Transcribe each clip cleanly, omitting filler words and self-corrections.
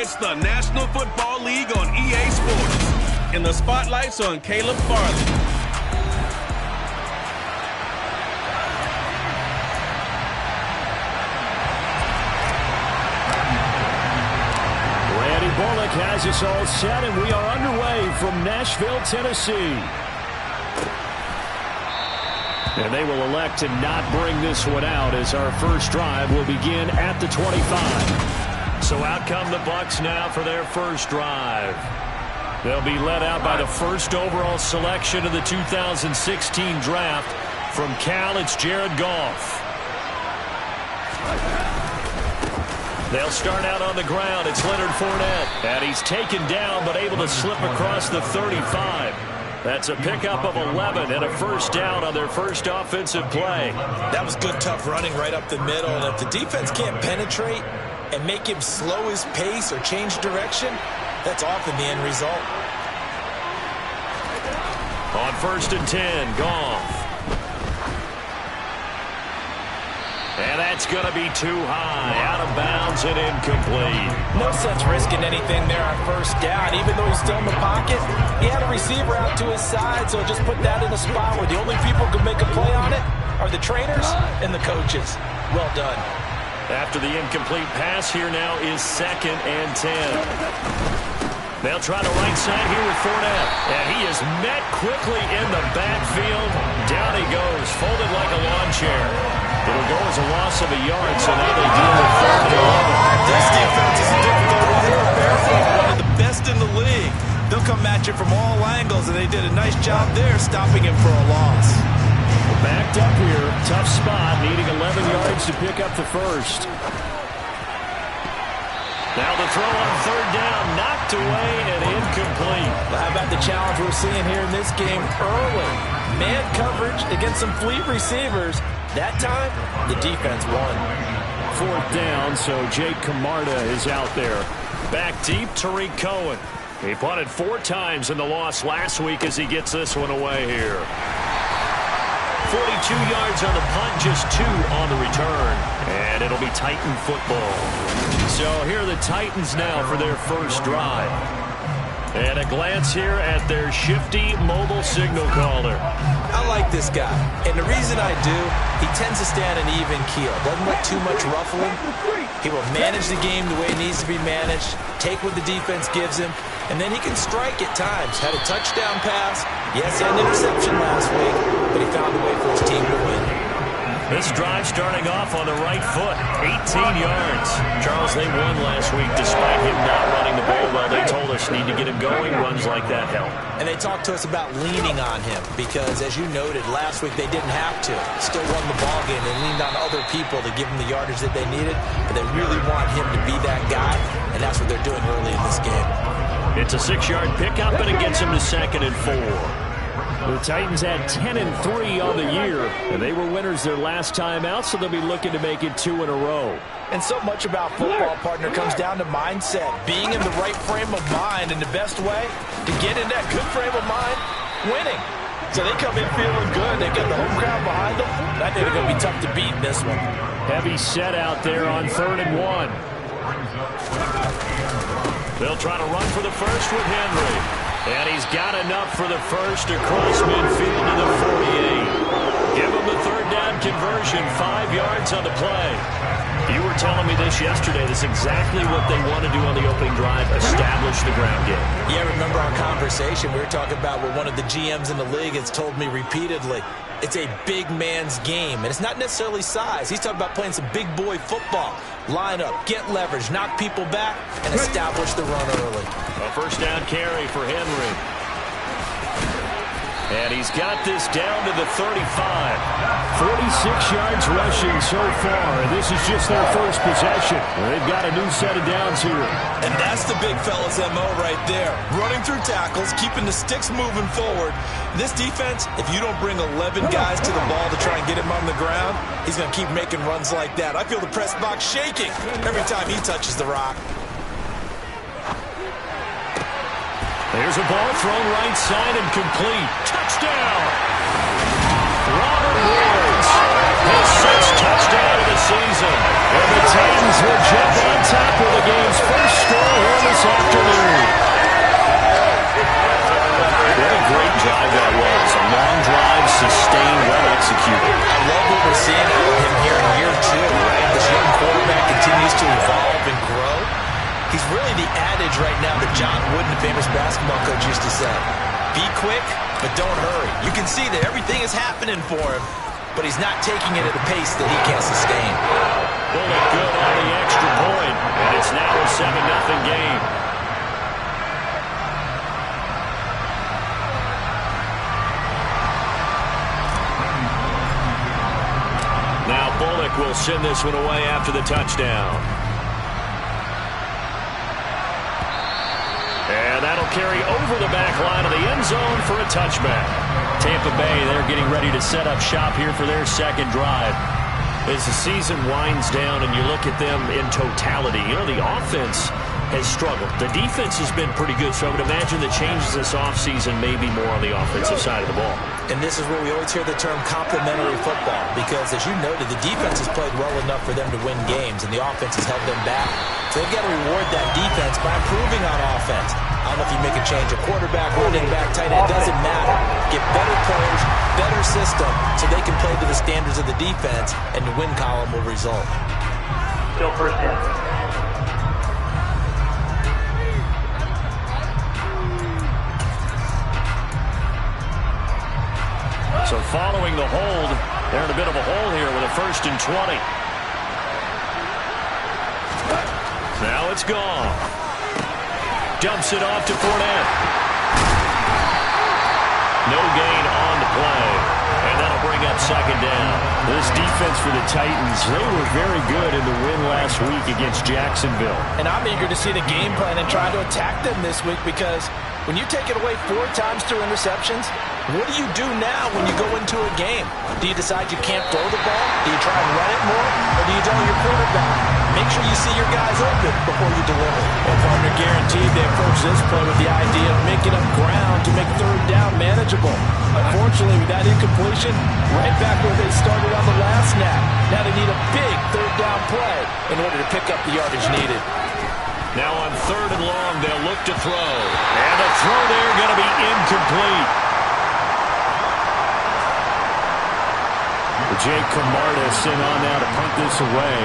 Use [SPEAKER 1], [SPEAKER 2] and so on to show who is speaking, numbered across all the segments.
[SPEAKER 1] It's the National Football League on EA Sports. And the spotlight's on Caleb Farley.
[SPEAKER 2] Randy Bullock has us all set, and we are underway from Nashville, Tennessee. And they will elect to not bring this one out as our first drive will begin at the 25. So out come the Bucs now for their first drive. They'll be led out by the first overall selection of the 2016 draft. From Cal, it's Jared Goff. They'll start out on the ground. It's Leonard Fournette. And he's taken down but able to slip across the 35. That's a pickup of 11 and a first down on their first offensive play.
[SPEAKER 3] That was good, tough running right up the middle. And if the defense can't penetrate and make him slow his pace or change direction, that's often the end result.
[SPEAKER 2] On 1st and 10, Goff. And that's going to be too high. Out of bounds and incomplete.
[SPEAKER 3] No sense risking anything there on first down. Even though he's still in the pocket, he had a receiver out to his side, so just put that in a spot where the only people who can make a play on it are the trainers and the coaches. Well done.
[SPEAKER 2] After the incomplete pass, here now is 2nd and 10. They'll try the right side here with Fournette. And he is met quickly in the backfield. Down he goes, folded like a lawn chair. It'll go as a loss of a yard, so now they deal with 4th and 11.
[SPEAKER 3] This defense is a difficult one to prepare for. One of the best in the league. They'll come at you from all angles, and they did a nice job there stopping him for a loss.
[SPEAKER 2] Backed up here, tough spot, needing 11 yards to pick up the first. Now the throw on 3rd down, knocked away and incomplete.
[SPEAKER 3] Well, how about the challenge we're seeing here in this game early? Man coverage against some fleet receivers. That time, the defense won.
[SPEAKER 2] 4th down, so Jake Camarda is out there. Back deep, Tariq Cohen. He punted 4 times in the loss last week as he gets this one away here. 42 yards on the punt, just 2 on the return. And it'll be Titan football. So here are the Titans now for their first drive. And a glance here at their shifty mobile signal caller.
[SPEAKER 3] I like this guy. And the reason I do, he tends to stand an even keel. Doesn't let too much ruffling. He will manage the game the way it needs to be managed, take what the defense gives him, and then he can strike at times. Had a touchdown pass. Yes, he had an interception last week, but he found a way for his team to win.
[SPEAKER 2] This drive starting off on the right foot, 18 yards. Charles, they won last week despite him not running the ball well. They told us need to get him going. Runs like that help.
[SPEAKER 3] And they talked to us about leaning on him because, as you noted, last week they didn't have to. Still won the ball game. They leaned on other people to give them the yardage that they needed, but they really want him to be that guy, and that's what they're doing early in this game.
[SPEAKER 2] It's a 6-yard pickup, and it gets him to 2nd and 4. The Titans had 10 and 3 on the year, and they were winners their last time out, so they'll be looking to make it 2 in a row.
[SPEAKER 3] And so much about football, partner, comes down to mindset. Being in the right frame of mind, and the best way to get in that good frame of mind, winning. So they come in feeling good. They get the home crowd behind them. I think they're going to be tough to beat in this one.
[SPEAKER 2] Heavy set out there on 3rd and 1. They'll try to run for the first with Henry. And he's got enough for the first across midfield to the 48. Give him the 3rd down conversion, 5 yards on the play. You were telling me this yesterday. That's exactly what they want to do on the opening drive, establish the ground game.
[SPEAKER 3] Yeah, remember our conversation? We were talking about what one of the GMs in the league has told me repeatedly. It's a big man's game, and it's not necessarily size. He's talking about playing some big boy football. Line up, get leverage, knock people back, and establish the run early.
[SPEAKER 2] A 1st down carry for Henry. And he's got this down to the 35. 46 yards rushing so far. This is just their first possession. They've got a new set of downs here.
[SPEAKER 3] And that's the big fella's MO right there. Running through tackles, keeping the sticks moving forward. This defense, if you don't bring 11 guys to the ball to try and get him on the ground, he's going to keep making runs like that. I feel the press box shaking every time he touches the rock.
[SPEAKER 2] There's a ball thrown right side and complete. Touchdown! Robert Woods, his 6th touchdown of the season. And the Titans will jump on top of the game's first score here
[SPEAKER 3] John Wooden, the famous basketball coach, used to say. Be quick, but don't hurry. You can see that everything is happening for him, but he's not taking it at a pace that he can't sustain.
[SPEAKER 2] Bullock good on the extra point, and it's now a 7-0 game. Now Bullock will send this one away after the touchdown. And that'll carry over the back line of the end zone for a touchback. Tampa Bay, they're getting ready to set up shop here for their second drive. As the season winds down and you look at them in totality, you know, the offense has struggled. The defense has been pretty good, so I would imagine the changes this offseason may be more on the offensive side of the ball.
[SPEAKER 3] And this is where we always hear the term complementary football, because as you noted, the defense has played well enough for them to win games, and the offense has held them back. So they've got to reward that defense by improving on offense. I don't know if you make a change, a quarterback, running back, tight end, doesn't matter. Get better players, better system, so they can play to the standards of the defense, and the win column will result.
[SPEAKER 4] Still first down.
[SPEAKER 2] So following the hold, they're in a bit of a hole here with a 1st and 20. Now it's gone. Dumps it off to Fournette. No gain on the play. And that'll bring up 2nd down. This defense for the Titans, they were very good in the win last week against Jacksonville.
[SPEAKER 5] And I'm eager to see the game plan and try to attack them this week, because when you take it away 4 times through interceptions, what do you do now when you go into a game? Do you decide you can't throw the ball? Do you try and run it more? Or do you tell your quarterback, make sure you see your guys open before you deliver?
[SPEAKER 6] Well, partner, guaranteed they approach this play with the idea of making up ground to make 3rd down manageable. Unfortunately, with that incompletion, right back where they started on the last snap. Now they need a big 3rd down play in order to pick up the yardage needed.
[SPEAKER 2] Now on 3rd and long, they'll look to throw. And the throw there going to be incomplete. Jake Camarda sent on now to punt this away.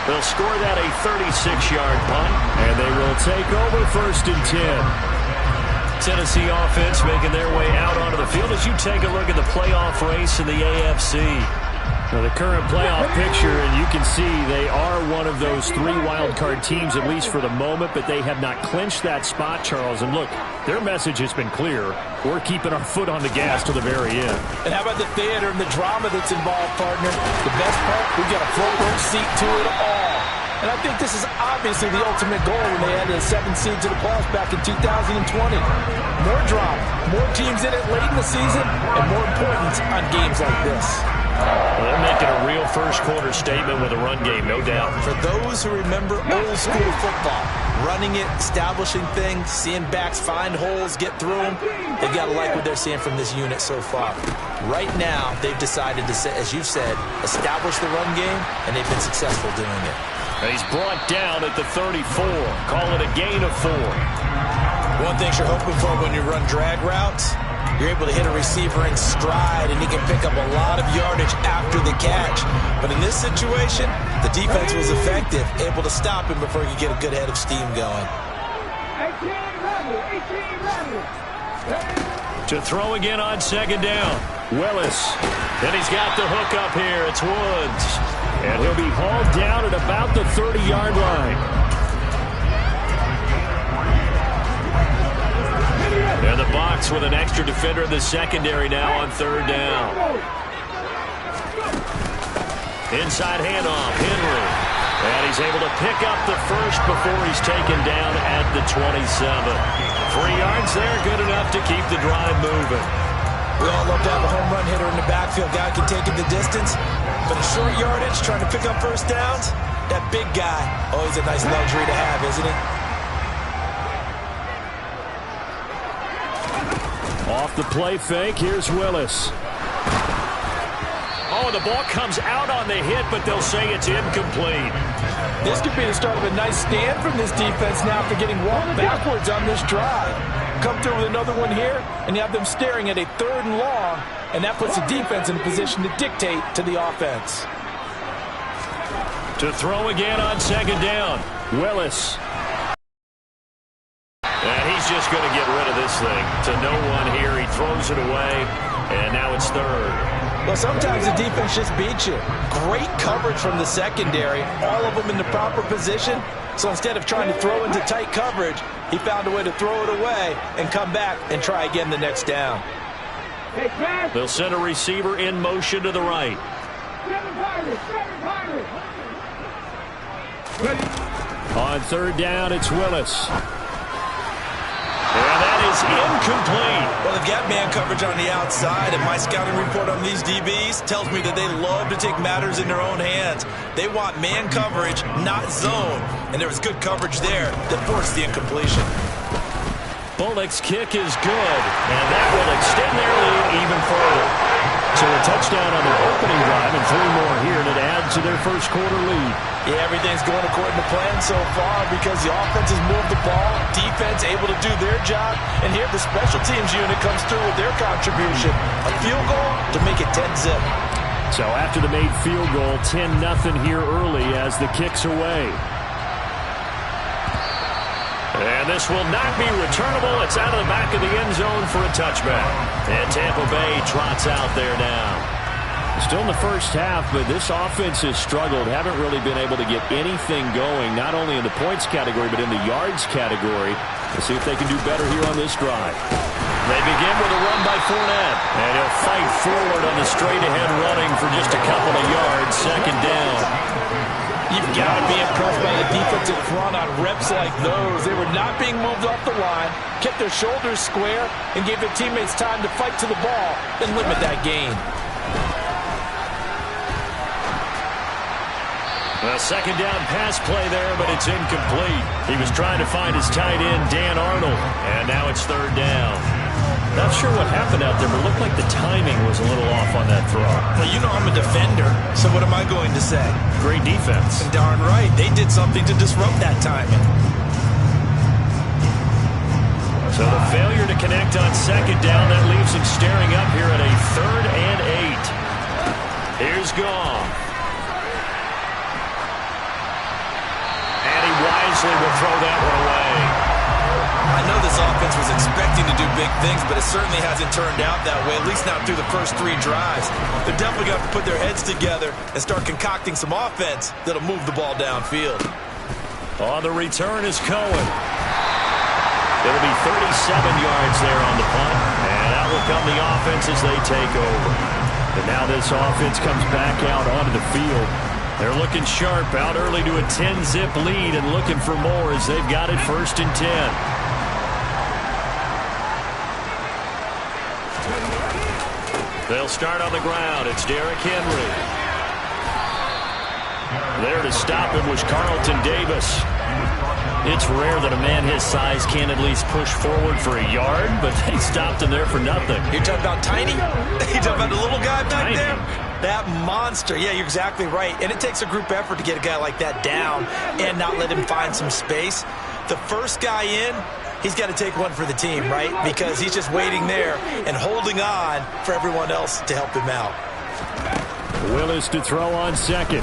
[SPEAKER 2] They'll score that a 36-yard punt, and they will take over 1st and 10. Tennessee offense making their way out onto the field as you take a look at the playoff race in the AFC. Now the current playoff picture, and you can see they are one of those 3 wild-card teams, at least for the moment, but they have not clinched that spot, Charles. And look, their message has been clear. We're keeping our foot on the gas to the very end.
[SPEAKER 5] And how about the theater and the drama that's involved, partner? The best part, we've got a front row seat to it all. And I think this is obviously the ultimate goal when they added a 7th seed to the playoffs back in 2020. More drama, more teams in it late in the season, and more importance on games like this.
[SPEAKER 2] Well, they're making a real first-quarter statement with a run game, no doubt.
[SPEAKER 3] For those who remember old-school football, running it, establishing things, seeing backs find holes, get through them, they've got to like what they're seeing from this unit so far. Right now, they've decided to, as you've said, establish the run game, and they've been successful doing it.
[SPEAKER 2] And he's brought down at the 34. Call it a gain of 4.
[SPEAKER 3] One thing you're hoping for when you run drag routes, you're able to hit a receiver in stride, and he can pick up a lot of yardage after the catch. But in this situation, the defense was effective, able to stop him before he could get a good head of steam going.
[SPEAKER 2] To throw again on 2nd down. Willis. Then he's got the hook up here. It's Woods. And he'll be hauled down at about the 30-yard line. And the box with an extra defender in the secondary now on 3rd down. Inside handoff, Henry. And he's able to pick up the first before he's taken down at the 27. 3 yards there, good enough to keep the drive moving.
[SPEAKER 3] We all love to have a home run hitter in the backfield. Guy can take it the distance. But in short yardage, trying to pick up 1st downs, that big guy, always a nice luxury to have, isn't it?
[SPEAKER 2] Off the play fake, here's Willis. Oh, the ball comes out on the hit, but they'll say it's incomplete.
[SPEAKER 5] This could be the start of a nice stand from this defense now after getting walked backwards on this drive. come through with another one here, and you have them staring at a 3rd and long, and that puts the defense in a position to dictate to the offense.
[SPEAKER 2] To throw again on 2nd down, Willis. And he's just going to get rid of this thing to no one here. He throws it away, and now it's 3rd.
[SPEAKER 5] Well, sometimes the defense just beats you. Great coverage from the secondary, all of them in the proper position. So instead of trying to throw into tight coverage, he found a way to throw it away and come back and try again the next down.
[SPEAKER 2] They'll send a receiver in motion to the right. On 3rd down, it's Willis. And that is incomplete.
[SPEAKER 3] Well, they've got man coverage on the outside, and my scouting report on these DBs tells me that they love to take matters in their own hands. They want man coverage, not zone. And there was good coverage there that forced the incompletion.
[SPEAKER 2] Bullock's kick is good, and that will extend their lead even further. So a touchdown on their opening drive and 3 more here, and it adds to their first quarter lead.
[SPEAKER 5] Yeah, everything's going according to plan so far because the offense has moved the ball, defense able to do their job, and here the special teams unit comes through with their contribution. A field goal to make it 10-zip.
[SPEAKER 2] So after the made field goal, 10-0 here early as the kick's away. And this will not be returnable. It's out of the back of the end zone for a touchback. And Tampa Bay trots out there now. Still in the first half, but this offense has struggled. Haven't really been able to get anything going, not only in the points category, but in the yards category. Let's see if they can do better here on this drive. They begin with a run by Fournette. And he'll fight forward on the straight-ahead running for just a couple of yards. 2nd down.
[SPEAKER 5] You've got to be impressed by the defensive front on reps like those. They were not being moved off the line, kept their shoulders square, and gave their teammates time to fight to the ball and limit that gain.
[SPEAKER 2] A 2nd down pass play there, but it's incomplete. He was trying to find his tight end, Dan Arnold, and now it's 3rd down. Not sure what happened out there, but it looked like the timing was a little off on that throw.
[SPEAKER 3] Well, you know I'm a defender, so what am I going to say?
[SPEAKER 2] Great defense.
[SPEAKER 3] And darn right, they did something to disrupt that timing.
[SPEAKER 2] So the failure to connect on 2nd down, that leaves him staring up here at a 3rd and 8. Here's Goff. And he wisely will throw that one away.
[SPEAKER 3] I know this offense was expecting to do big things, but it certainly hasn't turned out that way, at least not through the first 3 drives. They're definitely going to have to put their heads together and start concocting some offense that'll move the ball downfield.
[SPEAKER 2] On the return is Cohen. It'll be 37 yards there on the punt, and out will come the offense as they take over. And now this offense comes back out onto the field. They're looking sharp, out early to a 10-zip lead and looking for more as they've got it 1st and 10. They'll start on the ground. It's Derrick Henry. There to stop him was Carlton Davis. It's rare that a man his size can at least push forward for a yard, but they stopped him there for nothing.
[SPEAKER 3] You're talking about tiny? You're talking about the little guy back there? That monster. Yeah, you're exactly right. And it takes a group effort to get a guy like that down and not let him find some space. The first guy in, he's got to take one for the team, right? Because he's just waiting there and holding on for everyone else to help him out.
[SPEAKER 2] Willis to throw on 2nd.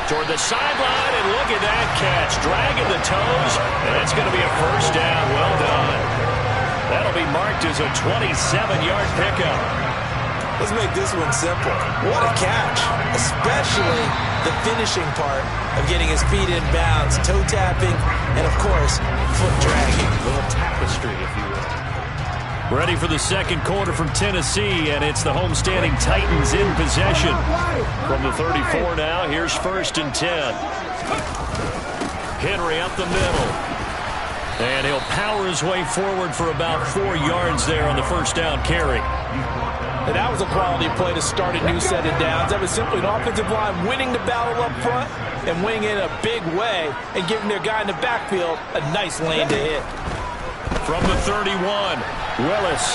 [SPEAKER 2] Toward the sideline, and look at that catch. Dragging the toes, and that's going to be a 1st down. Well done. That'll be marked as a 27-yard pickup.
[SPEAKER 3] Let's make this one simple. What a catch, especially the finishing part of getting his feet in bounds, toe tapping, and, of course, foot dragging.
[SPEAKER 2] A little tapestry, if you will. Ready for the 2nd quarter from Tennessee, and it's the homestanding Titans in possession. From the 34 now, here's 1st and 10. Henry up the middle. And he'll power his way forward for about 4 yards there on the 1st down carry.
[SPEAKER 5] And that was a quality play to start a new set of downs. That was simply an offensive line winning the battle up front and winning it in a big way and giving their guy in the backfield a nice lane to hit.
[SPEAKER 2] From the 31, Willis.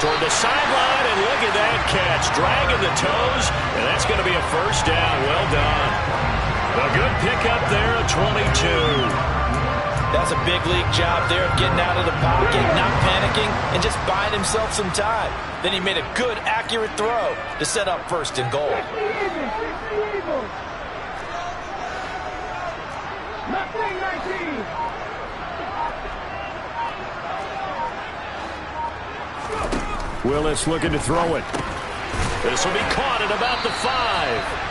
[SPEAKER 2] Toward the sideline, and look at that catch. Dragging the toes, and that's going to be a 1st down. Well done. A good pickup there, a 22.
[SPEAKER 5] That's a big league job there of getting out of the pocket, not panicking, and just buying himself some time. Then he made a good, accurate throw to set up first and goal.
[SPEAKER 2] Willis looking to throw it. This will be caught at about the 5.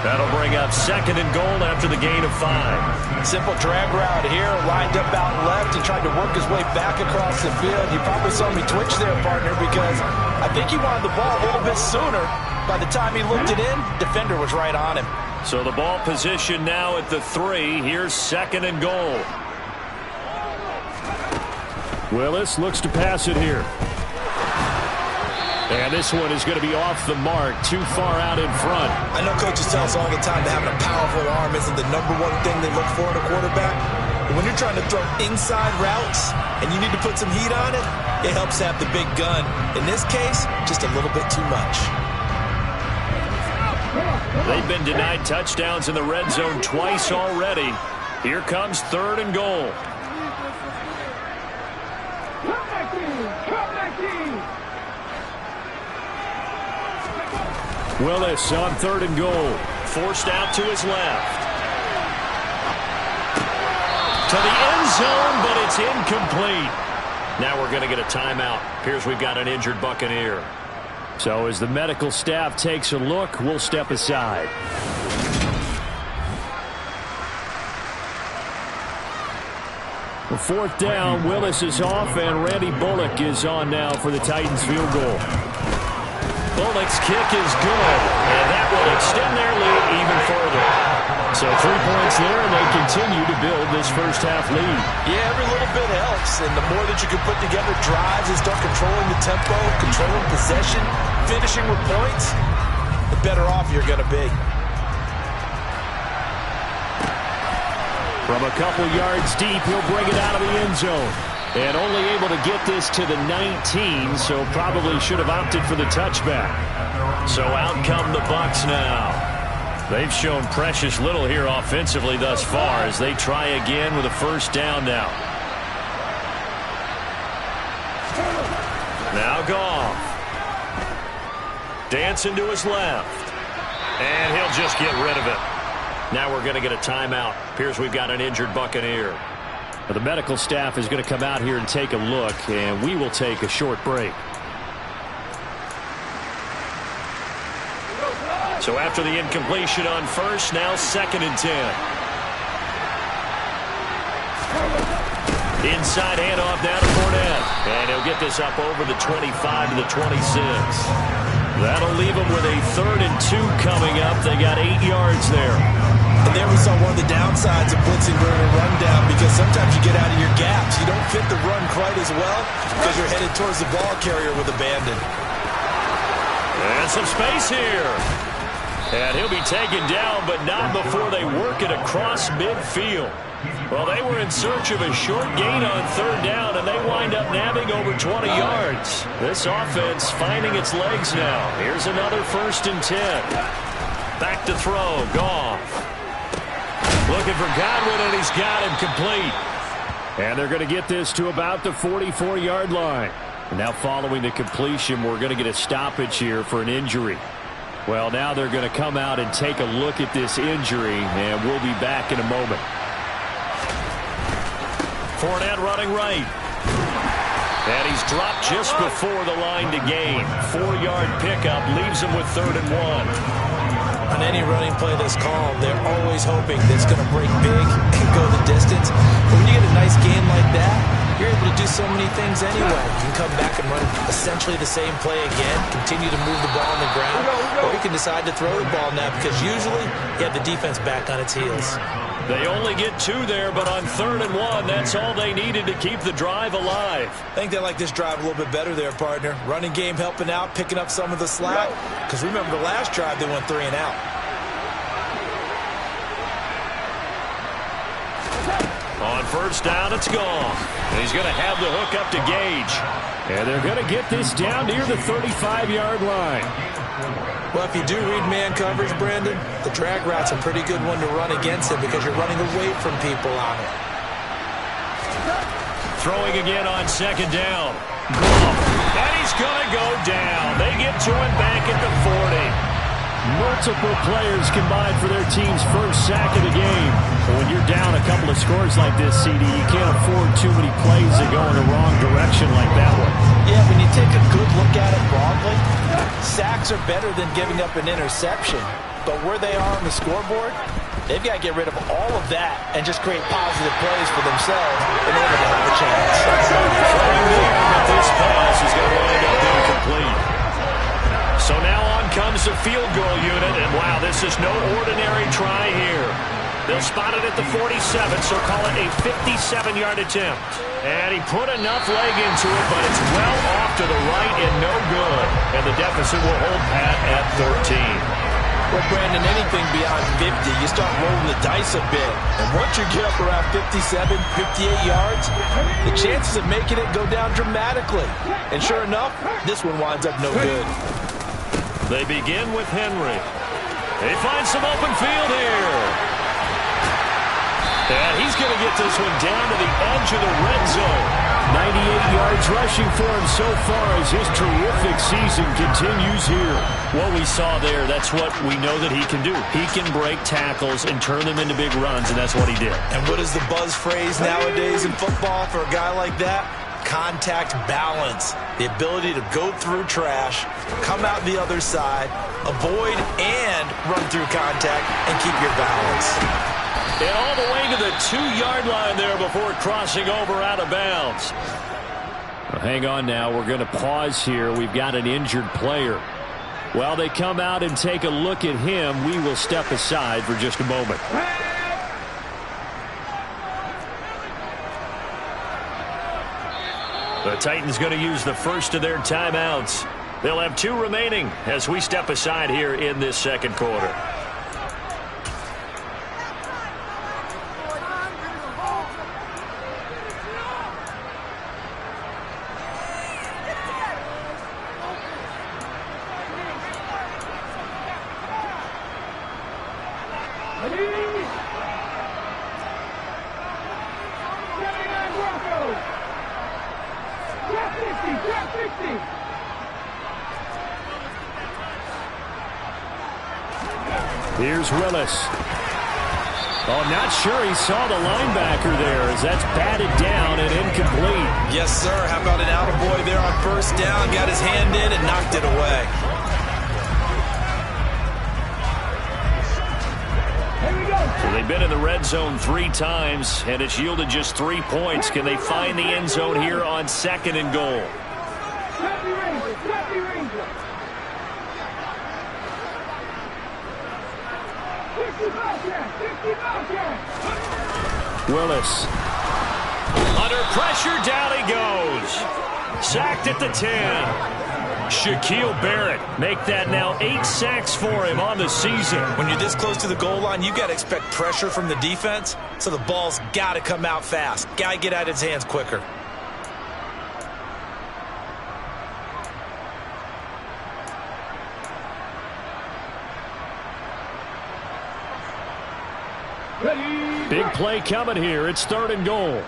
[SPEAKER 2] That'll bring up second and goal after the gain of 5.
[SPEAKER 5] Simple drag route here, lined up out left and tried to work his way back across the field. You probably saw me twitch there, partner, because I think he wanted the ball a little bit sooner. By the time he looked it in, defender was right on him.
[SPEAKER 2] So the ball position now at the 3. Here's second and goal. Willis looks to pass it here. And this one is going to be off the mark, too far out in front.
[SPEAKER 3] I know coaches tell us all the time that having a powerful arm isn't the #1 thing they look for in a quarterback. But when you're trying to throw inside routes and you need to put some heat on it, it helps have the big gun. In this case, just a little bit too much.
[SPEAKER 2] They've been denied touchdowns in the red zone twice already. Here comes third and goal. Willis on third and goal. Forced out to his left. To the end zone, but it's incomplete. Now we're going to get a timeout. Appears we've got an injured Buccaneer. So as the medical staff takes a look, we'll step aside. The fourth down, Willis is off, and Randy Bullock is on now for the Titans field goal. Bullock's kick is good, and that will extend their lead even further. So 3 points there, and they continue to build this first half lead.
[SPEAKER 5] Yeah, every little bit helps, and the more that you can put together drives and start controlling the tempo, controlling possession, finishing with points, the better off you're going to be.
[SPEAKER 2] From a couple yards deep, he'll bring it out of the end zone. And only able to get this to the 19, so probably should have opted for the touchback. So out come the Bucs now. They've shown precious little here offensively thus far as they try again with a first down now. Now Goff. Dancing to his left. And he'll just get rid of it. Now we're going to get a timeout. Appears we've got an injured Buccaneer. The medical staff is going to come out here and take a look, and we will take a short break. So after the incompletion on first, now second and 10. Inside handoff down to Fournette. And he'll get this up over the 25 to the 26. That'll leave them with a 3rd and 2 coming up. They got 8 yards there.
[SPEAKER 3] And there we saw one of the downsides of blitzing during a rundown, because sometimes you get out of your gaps. You don't fit the run quite as well because you're headed towards the ball carrier with abandon.
[SPEAKER 2] And some space here. And he'll be taken down, but not before they work it across midfield. Well, they were in search of a short gain on 3rd down, and they wind up nabbing over 20 yards. This offense finding its legs now. Here's another 1st and 10. Back to throw, Goff. Looking for Godwin, and he's got him complete. And they're going to get this to about the 44-yard line. And now following the completion, we're going to get a stoppage here for an injury. Well, now they're going to come out and take a look at this injury, and we'll be back in a moment. Fournette running right. And he's dropped just before the line to gain. 4-yard pickup leaves him with 3rd and 1.
[SPEAKER 3] On any running play that's called, they're always hoping that it's going to break big and go the distance. But when you get a nice gain like that, you're able to do so many things anyway. You can come back and run essentially the same play again, continue to move the ball on the ground, or you can decide to throw the ball now because usually you have the defense back on its heels.
[SPEAKER 2] They only get 2 there, but on 3rd and 1, that's all they needed to keep the drive alive.
[SPEAKER 3] I think they like this drive a little bit better there, partner. Running game helping out, picking up some of the slack. Because remember the last drive, they went 3 and out.
[SPEAKER 2] On first down, it's gone. And he's going to have the hook up to Gage. And they're going to get this down near the 35-yard line.
[SPEAKER 3] Well, if you do read man coverage, Brandon, the drag route's a pretty good one to run against it because you're running away from people on it.
[SPEAKER 2] Throwing again on second down. And he's going to go down. They get to him back at the 40. Multiple players combined for their team's first sack of the game. But when you're down a couple of scores like this, CD, you can't afford too many plays that go in the wrong direction like that one.
[SPEAKER 5] Yeah, when you take a good look at it broadly, sacks are better than giving up an interception. But where they are on the scoreboard, they've got to get rid of all of that and just create positive plays for themselves in order to have a chance.
[SPEAKER 2] Throwing there, but this pass is going to wind up being complete. So now on comes the field goal unit, and wow, this is no ordinary try here. They'll spot it at the 47, so call it a 57-yard attempt. And he put enough leg into it, but it's well off to the right and no good. And the deficit will hold pat at 13.
[SPEAKER 5] Well, Brandon, anything beyond 50, you start rolling the dice a bit. And once you get up around 57, 58 yards, the chances of making it go down dramatically. And sure enough, this one winds up no good.
[SPEAKER 2] They begin with Henry. They find some open field here. And he's going to get this one down to the edge of the red zone.
[SPEAKER 6] 98 yards rushing for him so far as his terrific season continues here.
[SPEAKER 2] What we saw there, that's what we know that he can do. He can break tackles and turn them into big runs, and that's what he did.
[SPEAKER 3] And what is the buzz phrase nowadays in football for a guy like that? Contact balance. The ability to go through trash, come out the other side, avoid and run through contact, and keep your balance.
[SPEAKER 2] And all the way to the 2-yard line there before crossing over out of bounds.
[SPEAKER 6] Well, hang on now. We're going to pause here. We've got an injured player. While they come out and take a look at him, we will step aside for just a moment.
[SPEAKER 2] The Titans going to use the first of their timeouts. They'll have 2 remaining as we step aside here in this second quarter.
[SPEAKER 6] Here's Willis. Oh, not sure he saw the linebacker there as that's batted down and incomplete.
[SPEAKER 3] Yes, sir. How about an attaboy there on first down? Got his hand in and knocked it away.
[SPEAKER 2] So they've been in the red zone 3 times, and it's yielded just 3 points. Can they find the end zone here on 2nd and goal?
[SPEAKER 6] Willis.
[SPEAKER 2] Under pressure, down he goes. Sacked at the 10. Shaquille Barrett make that now 8 sacks for him on the season.
[SPEAKER 3] When you're this close to the goal line, you got to expect pressure from the defense, so the ball's got to come out fast. Got to get out of his hands quicker.
[SPEAKER 6] Big play coming here. It's 3rd and goal.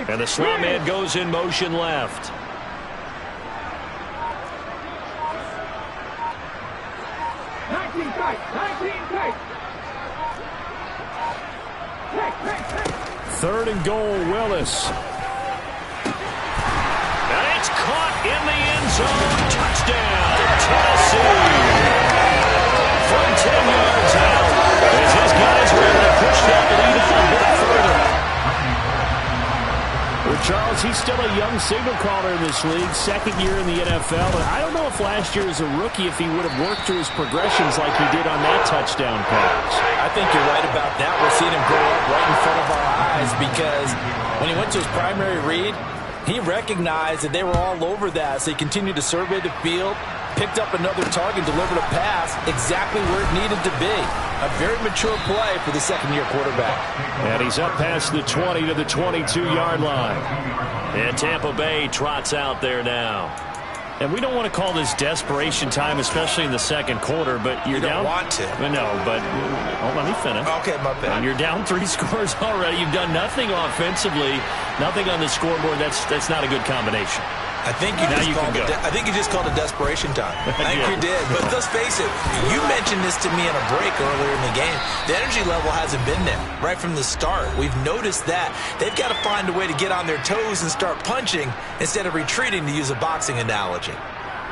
[SPEAKER 2] And the slot man goes in motion left.
[SPEAKER 6] Third and goal, Willis.
[SPEAKER 2] And it's caught in the end zone. Touchdown, Tennessee. From 10 yards out, as his guys were able to push that lead a bit further.
[SPEAKER 6] Well, Charles, he's still a young signal caller in this league, 2nd year in the NFL. But I don't know if last year as a rookie, if he would have worked through his progressions like he did on that touchdown pass.
[SPEAKER 5] I think you're right about that. We're seeing him grow up right in front of our eyes because when he went to his primary read, he recognized that they were all over that, so he continued to survey the field, picked up another target, delivered a pass exactly where it needed to be. A very mature play for the 2nd-year quarterback.
[SPEAKER 2] And he's up past the 20 to the 22-yard line. And Tampa Bay trots out there now. And we don't want to call this desperation time, especially in the second quarter, but you're down.
[SPEAKER 3] You don't want to.
[SPEAKER 2] No, but let me finish.
[SPEAKER 3] Okay, my bad.
[SPEAKER 2] You're down 3 scores already. You've done nothing offensively, nothing on the scoreboard. That's not a good combination.
[SPEAKER 3] I think you just called it desperation time. I think you did. But let's face it, you mentioned this to me in a break earlier in the game. The energy level hasn't been there right from the start. We've noticed that. They've got to find a way to get on their toes and start punching instead of retreating, to use a boxing analogy.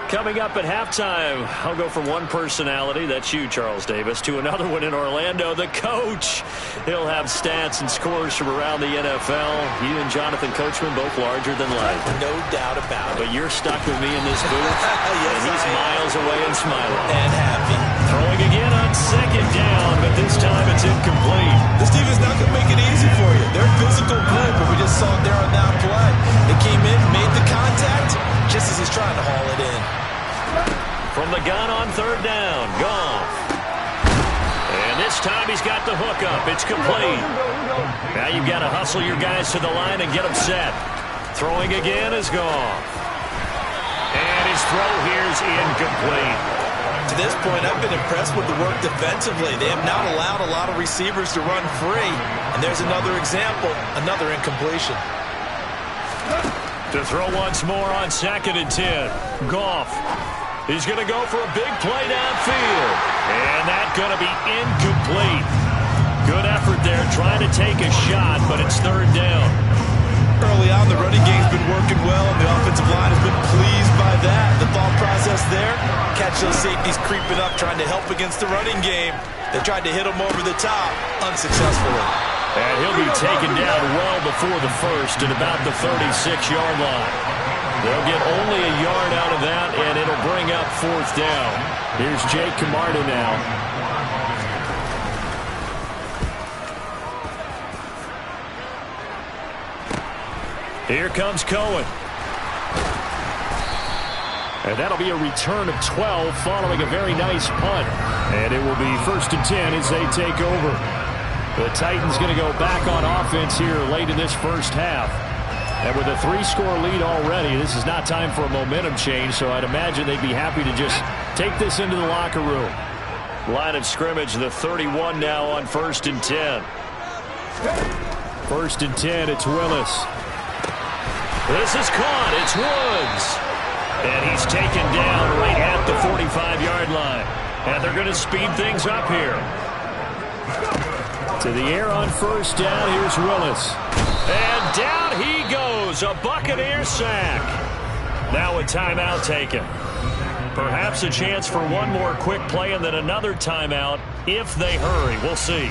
[SPEAKER 2] Coming up at halftime, I'll go from one personality, that's you, Charles Davis, to another one in Orlando, the coach. He'll have stats and scores from around the NFL. You and Jonathan Coachman, both larger than life.
[SPEAKER 3] No doubt about it.
[SPEAKER 2] But you're stuck with me in this booth,
[SPEAKER 3] yes,
[SPEAKER 2] and he's miles away and smiling.
[SPEAKER 3] And happy.
[SPEAKER 2] Throwing again on second down, but this time it's incomplete.
[SPEAKER 3] This defense not going to make it easy for you. They're a physical group, but we just saw it there on that play. They came in, made the contact, just as he's trying to haul it in.
[SPEAKER 2] From the gun on third down, Goff. And this time he's got the hook up. It's complete. Now you've got to hustle your guys to the line and get them set. Throwing again is Goff. And his throw here's incomplete.
[SPEAKER 3] To this point, I've been impressed with the work defensively. They have not allowed a lot of receivers to run free. And there's another example, another incompletion.
[SPEAKER 2] To throw once more on 2nd and 10. Goff. He's going to go for a big play downfield. And that's going to be incomplete. Good effort there trying to take a shot, but it's third down.
[SPEAKER 3] Early on, the running game's been working well, and the offensive line has been pleased by that. The thought process there, catch those safeties creeping up, trying to help against the running game. They tried to hit him over the top, unsuccessfully.
[SPEAKER 2] And he'll be taken down well before the first at about the 36-yard line. They'll get only a yard out of that, and it'll bring up fourth down. Here's Jake Camarda now. Here comes Cohen. And that'll be a return of 12 following a very nice punt. And it will be 1st and 10 as they take over. The Titans going to go back on offense here late in this first half. And with a 3-score lead already, this is not time for a momentum change, so I'd imagine they'd be happy to just take this into the locker room. Line of scrimmage, the 31 now on 1st and 10. 1st and 10, it's Willis. This is caught, it's Woods. And he's taken down right at the 45-yard line. And they're going to speed things up here. To the air on 1st down, here's Willis. And down he goes, a Buccaneer sack. Now a timeout taken. Perhaps a chance for one more quick play and then another timeout if they hurry. We'll see.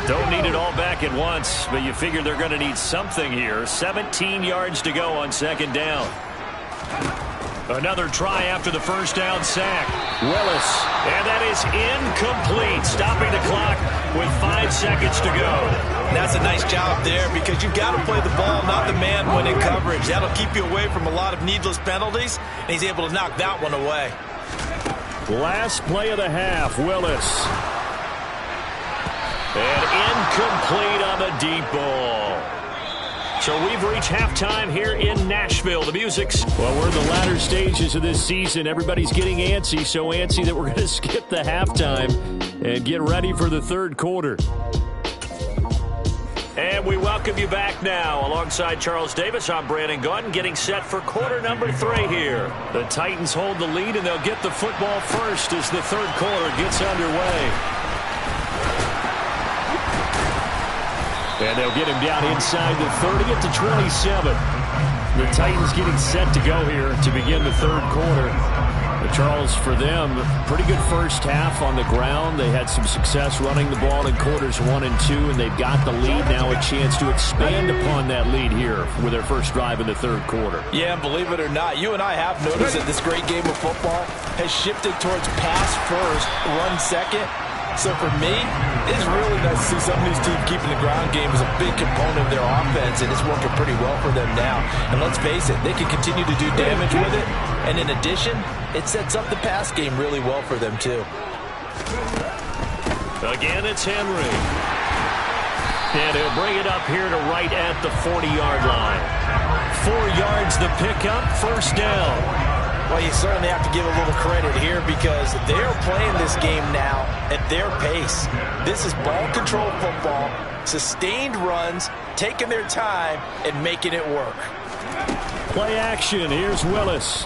[SPEAKER 2] Don't need it all back at once, but you figure they're going to need something here. 17 yards to go on 2nd down. Another try after the 1st down sack. Willis, and that is incomplete, stopping the clock with 5 seconds to go.
[SPEAKER 3] That's a nice job there because you've got to play the ball, not the man when in coverage. That'll keep you away from a lot of needless penalties, and he's able to knock that one away.
[SPEAKER 2] Last play of the half, Willis. And incomplete on the deep ball. So we've reached halftime here in Nashville. The music's... Well, we're in the latter stages of this season. Everybody's getting antsy, so antsy that we're going to skip the halftime and get ready for the third quarter. And we welcome you back now. Alongside Charles Davis, I'm Brandon Gaudin, getting set for quarter number 3 here. The Titans hold the lead, and they'll get the football first as the third quarter gets underway. And they'll get him down inside the 30 at the 27. The Titans getting set to go here to begin the third quarter. But Charles, for them, pretty good first half on the ground. They had some success running the ball in quarters 1 and 2, and they've got the lead now, a chance to expand upon that lead here with their first drive in the third quarter.
[SPEAKER 5] Yeah, and believe it or not, you and I have noticed that this great game of football has shifted towards pass first, run second. So for me, It's really nice to see some of these teams keeping the ground game as a big component of their offense, and it's working pretty well for them now. And let's face it, they can continue to do damage with it. And in addition, it sets up the pass game really well for them, too.
[SPEAKER 2] Again, it's Henry. And he'll bring it up here to right at the 40-yard line. 4 yards the pickup, first down.
[SPEAKER 5] Well, you certainly have to give a little credit here because they're playing this game now at their pace. This is ball control football, sustained runs, taking their time, and making it work.
[SPEAKER 2] Play action. Here's Willis.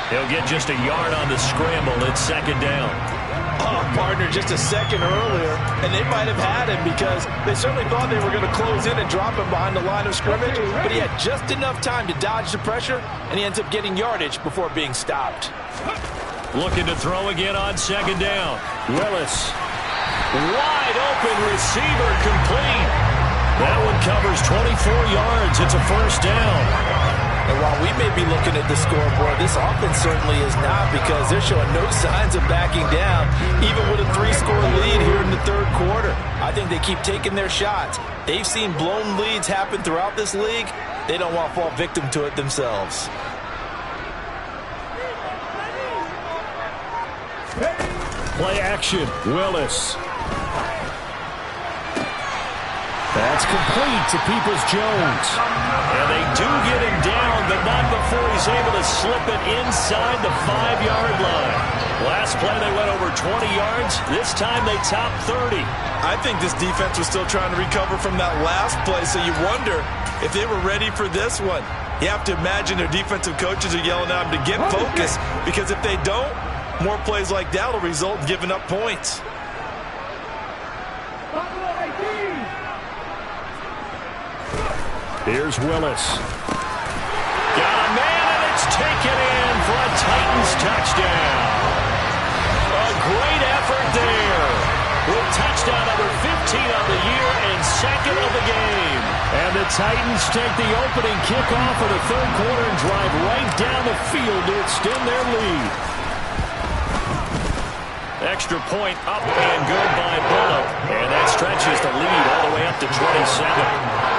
[SPEAKER 2] He'll get just a yard on the scramble. It's second down.
[SPEAKER 5] Oh, partner, just a second earlier, and they might have had him because they certainly thought they were going to close in and drop him behind the line of scrimmage, but he had just enough time to dodge the pressure, and he ends up getting yardage before being stopped.
[SPEAKER 2] Looking to throw again on second down. Willis. Wide open receiver, complete. That one covers 24 yards. It's a first down.
[SPEAKER 5] And while we may be looking at the scoreboard, this offense certainly is not because they're showing no signs of backing down, even with a 3-score lead here in the third quarter. I think they keep taking their shots. They've seen blown leads happen throughout this league. They don't want to fall victim to it themselves.
[SPEAKER 2] Play action. Willis. That's complete to Peoples-Jones. And they do get him down, but not before he's able to slip it inside the 5-yard line. Last play, they went over 20 yards. This time, they topped 30.
[SPEAKER 5] I think this defense was still trying to recover from that last play, so you wonder if they were ready for this one. You have to imagine their defensive coaches are yelling at them to get focused, because if they don't, more plays like that will result in giving up points.
[SPEAKER 2] Here's Willis. Got a man, and it's taken in for a Titans touchdown. A great effort there. With touchdown number 15 on the year and second of the game. And the Titans take the opening kickoff of the third quarter and drive right down the field to extend their lead. Extra point up and good by Bullock. And that stretches the lead all the way up to 27.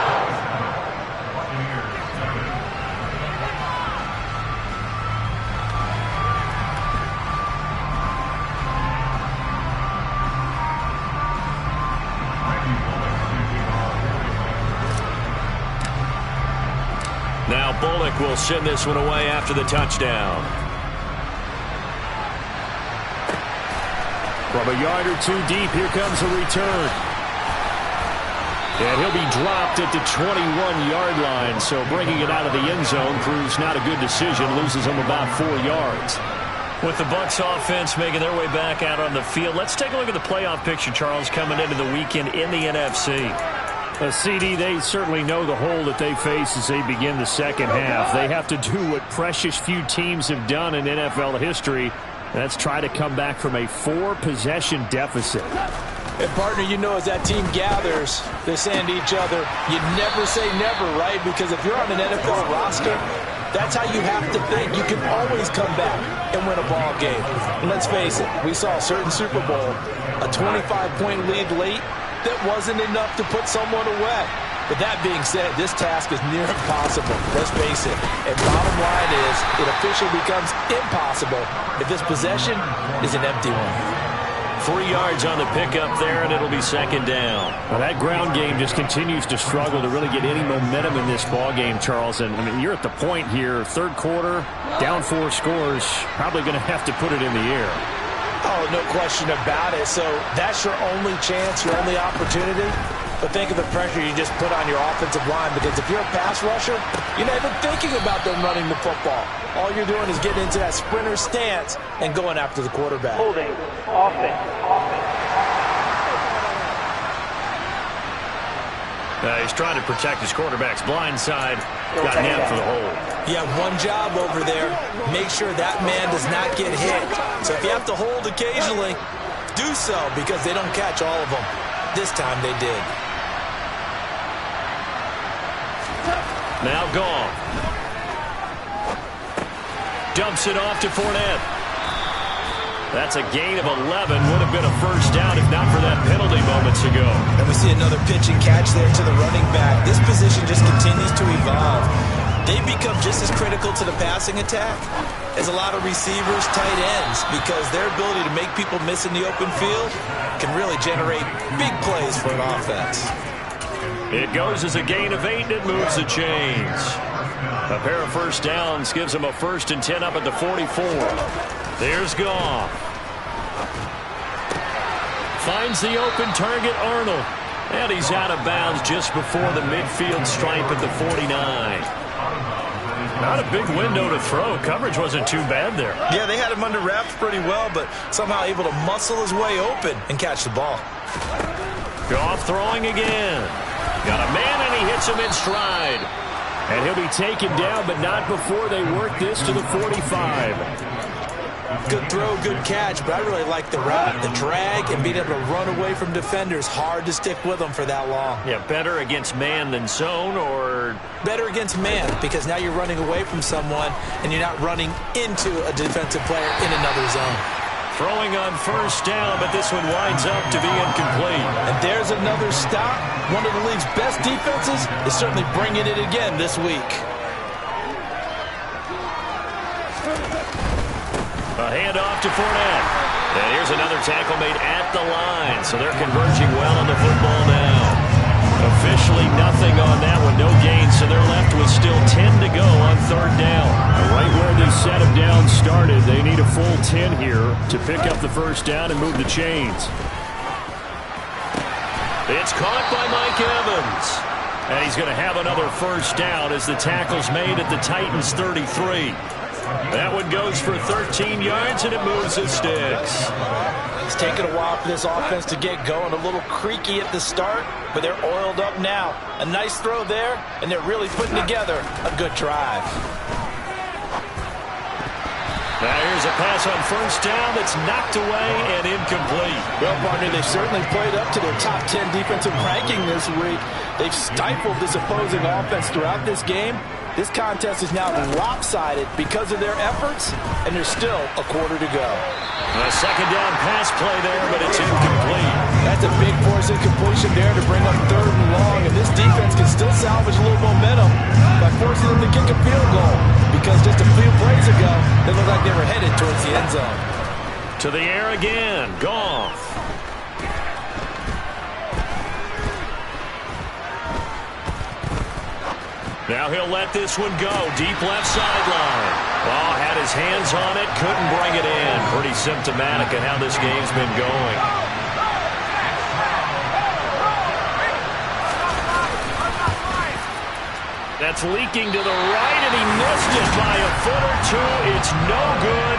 [SPEAKER 2] Now Bullock will send this one away after the touchdown. From a yard or two deep, here comes a return. And he'll be dropped at the 21-yard line, so bringing it out of the end zone proves not a good decision, loses him about 4 yards. With the Bucs offense making their way back out on the field, let's take a look at the playoff picture, Charles, coming into the weekend in the NFC. CD, they certainly know the hole that they face as they begin the second half. They have to do what precious few teams have done in NFL history. That's try to come back from a 4-possession deficit.
[SPEAKER 5] And, partner, you know as that team gathers, they're saying to each other, you never say never, right? Because if you're on an NFL roster, that's how you have to think. You can always come back and win a ball game. And let's face it, we saw a certain Super Bowl, a 25-point lead late, that wasn't enough to put someone away. But that being said, this task is near impossible. Let's face it. And bottom line is, it officially becomes impossible if this possession is an empty one.
[SPEAKER 2] 3 yards on the pickup there, and it'll be second down. Well, that ground game just continues to struggle to really get any momentum in this ball game, Charles. And I mean, you're at the point here, third quarter, down 4 scores, probably going to have to put it in the air.
[SPEAKER 5] Oh, no question about it. So that's your only chance, your only opportunity. But think of the pressure you just put on your offensive line, because if you're a pass rusher, you're not even thinking about them running the football. All you're doing is getting into that sprinter stance and going after the quarterback.
[SPEAKER 4] Holding, offense.
[SPEAKER 2] He's trying to protect his quarterback's blind side. Got him for the hole.
[SPEAKER 5] You have one job over there. Make sure that man does not get hit. So if you have to hold occasionally, do so, because they don't catch all of them. This time they did.
[SPEAKER 2] Now gone. Dumps it off to Fournette. That's a gain of 11. Would have been a first down if not for that penalty moments ago.
[SPEAKER 3] And we see another pitch and catch there to the running back. This position just continues to evolve. They become just as critical to the passing attack as a lot of receivers, tight ends, because their ability to make people miss in the open field can really generate big plays for an offense.
[SPEAKER 2] It goes as a gain of 8, and it moves the chains. A pair of first downs gives them a 1st and 10 up at the 44. There's Goff. Finds the open target, Arnold. And he's out of bounds just before the midfield stripe at the 49. Not a big window to throw. Coverage wasn't too bad there.
[SPEAKER 3] Yeah, they had him under wraps pretty well, but somehow able to muscle his way open and catch the ball.
[SPEAKER 2] Goff throwing again. Got a man, and he hits him in stride. And he'll be taken down, but not before they work this to the 45.
[SPEAKER 3] Good throw, good catch, but I really like the route, the drag, and being able to run away from defenders. Hard to stick with them for that long.
[SPEAKER 2] Yeah, better against man than zone, or?
[SPEAKER 3] Better against man, because now you're running away from someone, and you're not running into a defensive player in another zone.
[SPEAKER 2] Throwing on first down, but this one winds up to be incomplete.
[SPEAKER 5] And there's another stop. One of the league's best defenses is certainly bringing it again this week.
[SPEAKER 2] A handoff to Fournette. And here's another tackle made at the line. So they're converging well on the football now. Officially nothing on that one. No gain. So they're left with still 10 to go on 3rd down.
[SPEAKER 6] Right where this set of downs started, they need a full 10 here to pick up the first down and move the chains.
[SPEAKER 2] It's caught by Mike Evans. And he's going to have another first down as the tackle's made at the Titans' 33. That one goes for 13 yards, and it moves the sticks.
[SPEAKER 5] It's taken a while for this offense to get going. A little creaky at the start, but they're oiled up now. A nice throw there, and they're really putting together a good drive.
[SPEAKER 2] Now here's a pass on first down that's knocked away and incomplete.
[SPEAKER 5] Well, partner, they certainly played up to their top 10 defensive ranking this week. They've stifled this opposing offense throughout this game. This contest is now lopsided because of their efforts, and there's still a quarter to go.
[SPEAKER 2] A second down pass play there, but it's incomplete.
[SPEAKER 5] That's a big force incompletion there to bring up 3rd and long, and this defense can still salvage a little momentum by forcing them to kick a field goal, because just a few plays ago, they looked like they were headed towards the end zone.
[SPEAKER 2] To the air again, Goff. Now he'll let this one go. Deep left sideline. Oh, had his hands on it. Couldn't bring it in. Pretty symptomatic of how this game's been going. That's leaking to the right, and he missed it by a foot or two. It's no good.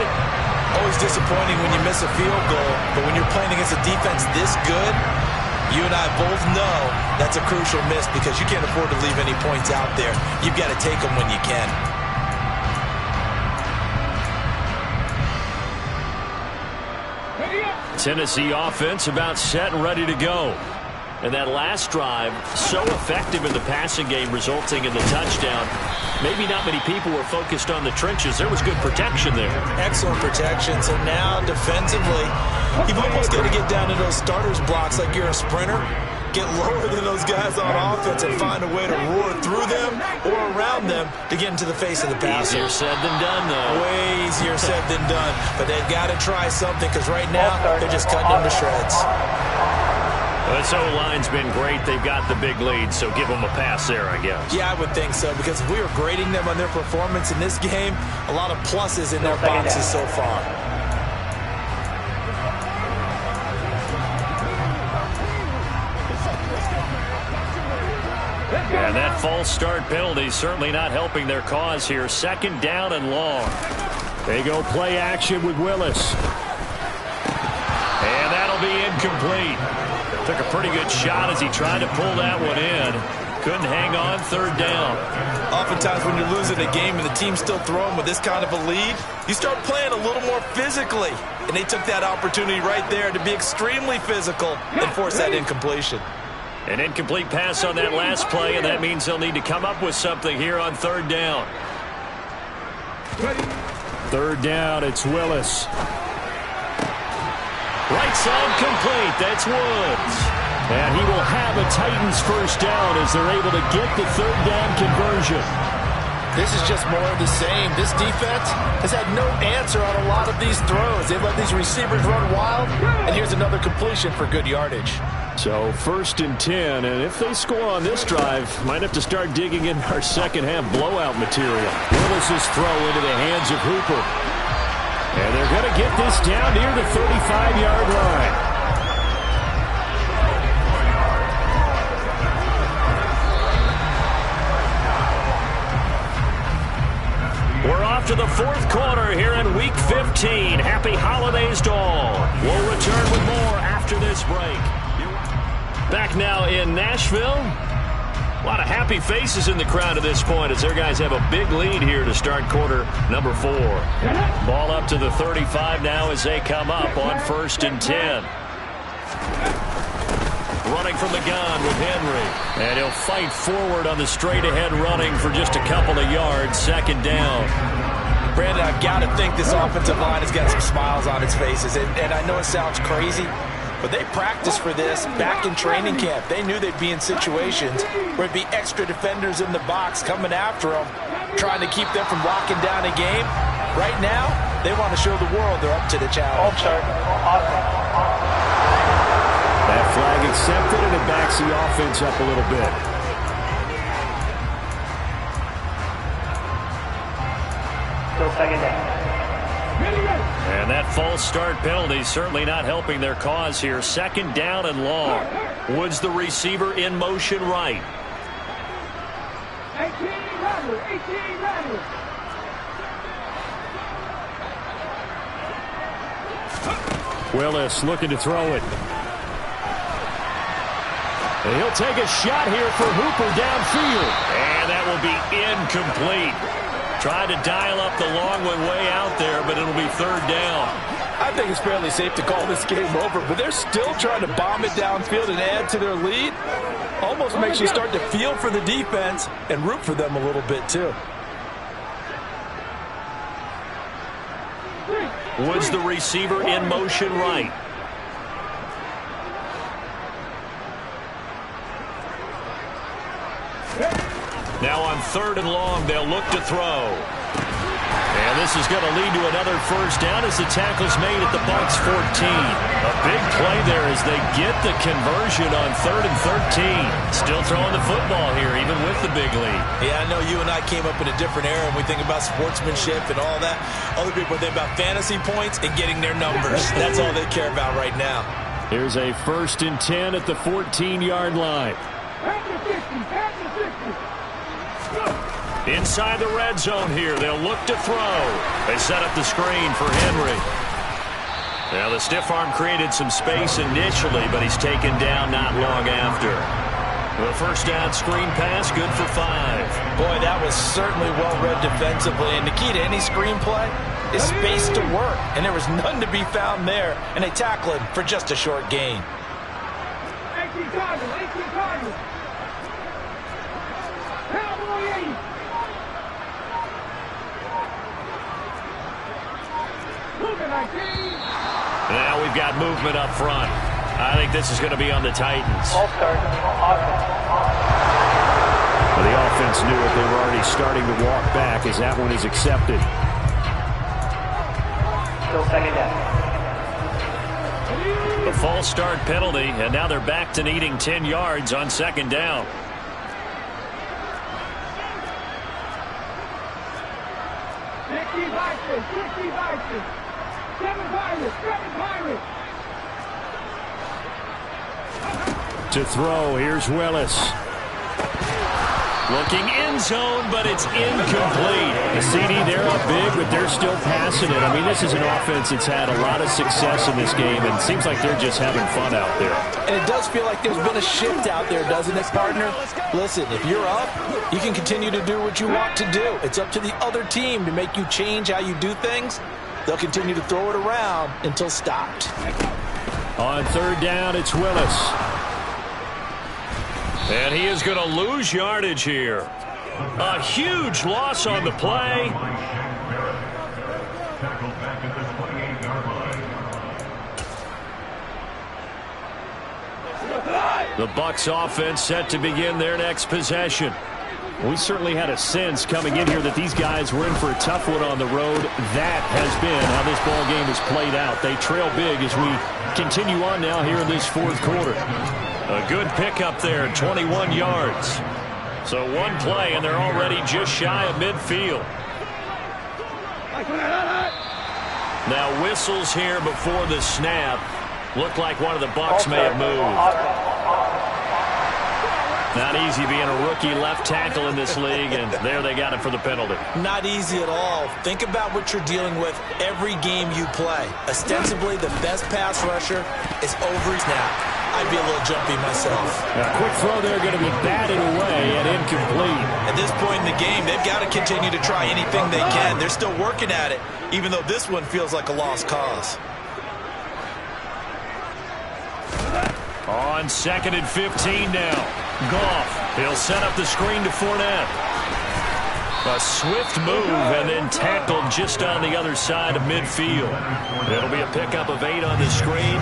[SPEAKER 3] Always disappointing when you miss a field goal, but when you're playing against a defense this good, you and I both know that's a crucial miss because you can't afford to leave any points out there. You've got to take them when you can.
[SPEAKER 2] Tennessee offense about set and ready to go. And that last drive, so effective in the passing game, resulting in the touchdown. Maybe not many people were focused on the trenches. There was good protection there.
[SPEAKER 3] Excellent protection. So now defensively, you've almost got to get down to those starters blocks like you're a sprinter. Get lower than those guys on offense and find a way to roar through them or around them to get into the face of the passer.
[SPEAKER 2] Easier said than done, though.
[SPEAKER 3] Way easier said than done. But they've got to try something because right now they're just cutting them to shreds.
[SPEAKER 2] This O-line's been great. They've got the big lead, so give them a pass there, I guess.
[SPEAKER 3] Yeah, I would think so, because if we were grading them on their performance in this game, a lot of pluses in their boxes so far.
[SPEAKER 2] And that false start penalty certainly not helping their cause here. 2nd down and long.
[SPEAKER 6] They go play action with Willis.
[SPEAKER 2] And that'll be incomplete. Took a pretty good shot as he tried to pull that one in. Couldn't hang on. 3rd down.
[SPEAKER 3] Oftentimes when you're losing a game and the team's still throwing with this kind of a lead, you start playing a little more physically. And they took that opportunity right there to be extremely physical and force that incompletion.
[SPEAKER 2] An incomplete pass on that last play, and that means they'll need to come up with something here on 3rd down.
[SPEAKER 6] 3rd down, it's Willis.
[SPEAKER 2] Right side complete. That's Woods. And he will have a Titans first down as they're able to get the third down conversion.
[SPEAKER 5] This is just more of the same. This defense has had no answer on a lot of these throws. They've let these receivers run wild, and here's another completion for good yardage.
[SPEAKER 2] So 1st and 10, and if they score on this drive, might have to start digging in our second half blowout material. Willis's throw into the hands of Hooper. And they're going to get this down near the 35-yard line. We're off to the 4th quarter here in Week 15. Happy holidays to all. We'll return with more after this break. Back now in Nashville. A lot of happy faces in the crowd at this point as their guys have a big lead here to start quarter number 4. Ball up to the 35 now as they come up on 1st and 10. Running from the gun with Henry. And he'll fight forward on the straight-ahead running for just a couple of yards. 2nd down.
[SPEAKER 3] Brandon, I've got to think this offensive line has got some smiles on its faces. And I know it sounds crazy, but they practiced for this back in training camp. They knew they'd be in situations where it'd be extra defenders in the box coming after them, trying to keep them from locking down a game. Right now, they want to show the world they're up to the challenge.
[SPEAKER 2] That flag accepted, and it backs the offense up a little bit.
[SPEAKER 4] Still 2nd down.
[SPEAKER 2] And that false start penalty certainly not helping their cause here. 2nd down and long. Woods the receiver in motion right.
[SPEAKER 7] 18 rattle.
[SPEAKER 2] Willis looking to throw it. And he'll take a shot here for Hooper downfield. And that will be incomplete. Tried to dial up the long one way out there, but it'll be 3rd down.
[SPEAKER 5] I think it's fairly safe to call this game over, but they're still trying to bomb it downfield and add to their lead. Almost makes you start to feel for the defense and root for them a little bit, too.
[SPEAKER 2] Woods the receiver in motion right. Now on 3rd and long, they'll look to throw. And this is going to lead to another first down as the tackle's made at the Bucs 14. A big play there as they get the conversion on 3rd and 13. Still throwing the football here, even with the big lead.
[SPEAKER 3] Yeah, I know you and I came up in a different era, and we think about sportsmanship and all that. Other people think about fantasy points and getting their numbers. That's all they care about right now.
[SPEAKER 2] Here's a 1st and 10 at the 14-yard line. Inside the red zone here, they'll look to throw. They set up the screen for Henry. Now the stiff arm created some space initially, but he's taken down not long after. The first down screen pass, good for 5.
[SPEAKER 3] Boy, that was certainly well-read defensively, and the key to any screen play is space to work, and there was none to be found there, and they tackle him for just a short gain.
[SPEAKER 7] 18 targets. Cowboy 80.
[SPEAKER 2] Now we've got movement up front. I think this is going to be on the Titans.
[SPEAKER 4] All start.
[SPEAKER 2] Well, the offense knew it. They were already starting to walk back as that one is accepted.
[SPEAKER 4] Still 2nd down.
[SPEAKER 2] The false start penalty, and now they're back to needing 10 yards on 2nd down. To throw, here's Willis. Looking end zone, but it's incomplete. The CD, they're up big, but they're still passing it. I mean, this is an offense that's had a lot of success in this game, and it seems like they're just having fun out there.
[SPEAKER 5] And it does feel like there's been a shift out there, doesn't it, partner? Listen, if you're up, you can continue to do what you want to do. It's up to the other team to make you change how you do things. They'll continue to throw it around until stopped.
[SPEAKER 2] On 3rd down, it's Willis. And he is going to lose yardage here. A huge loss on the play. The Bucs offense set to begin their next possession. We certainly had a sense coming in here that these guys were in for a tough one on the road. That has been how this ball game has played out. They trail big as we continue on now here in this fourth quarter. A good pickup there, 21 yards. So one play, and they're already just shy of midfield. Now whistles here before the snap. Looked like one of the Bucs may have moved. Not easy being a rookie left tackle in this league, and there they got it for the penalty.
[SPEAKER 3] Not easy at all. Think about what you're dealing with every game you play. Ostensibly, the best pass rusher is over snap. I'd be a little jumpy myself.
[SPEAKER 2] A quick throw there going to be batted away and incomplete.
[SPEAKER 3] At this point in the game, they've got to continue to try anything they can. They're still working at it, even though this one feels like a lost cause.
[SPEAKER 2] On 2nd and 15 now. Goff, he'll set up the screen to Fournette. A swift move and then tackled just on the other side of midfield. It'll be a pickup of 8 on the screen,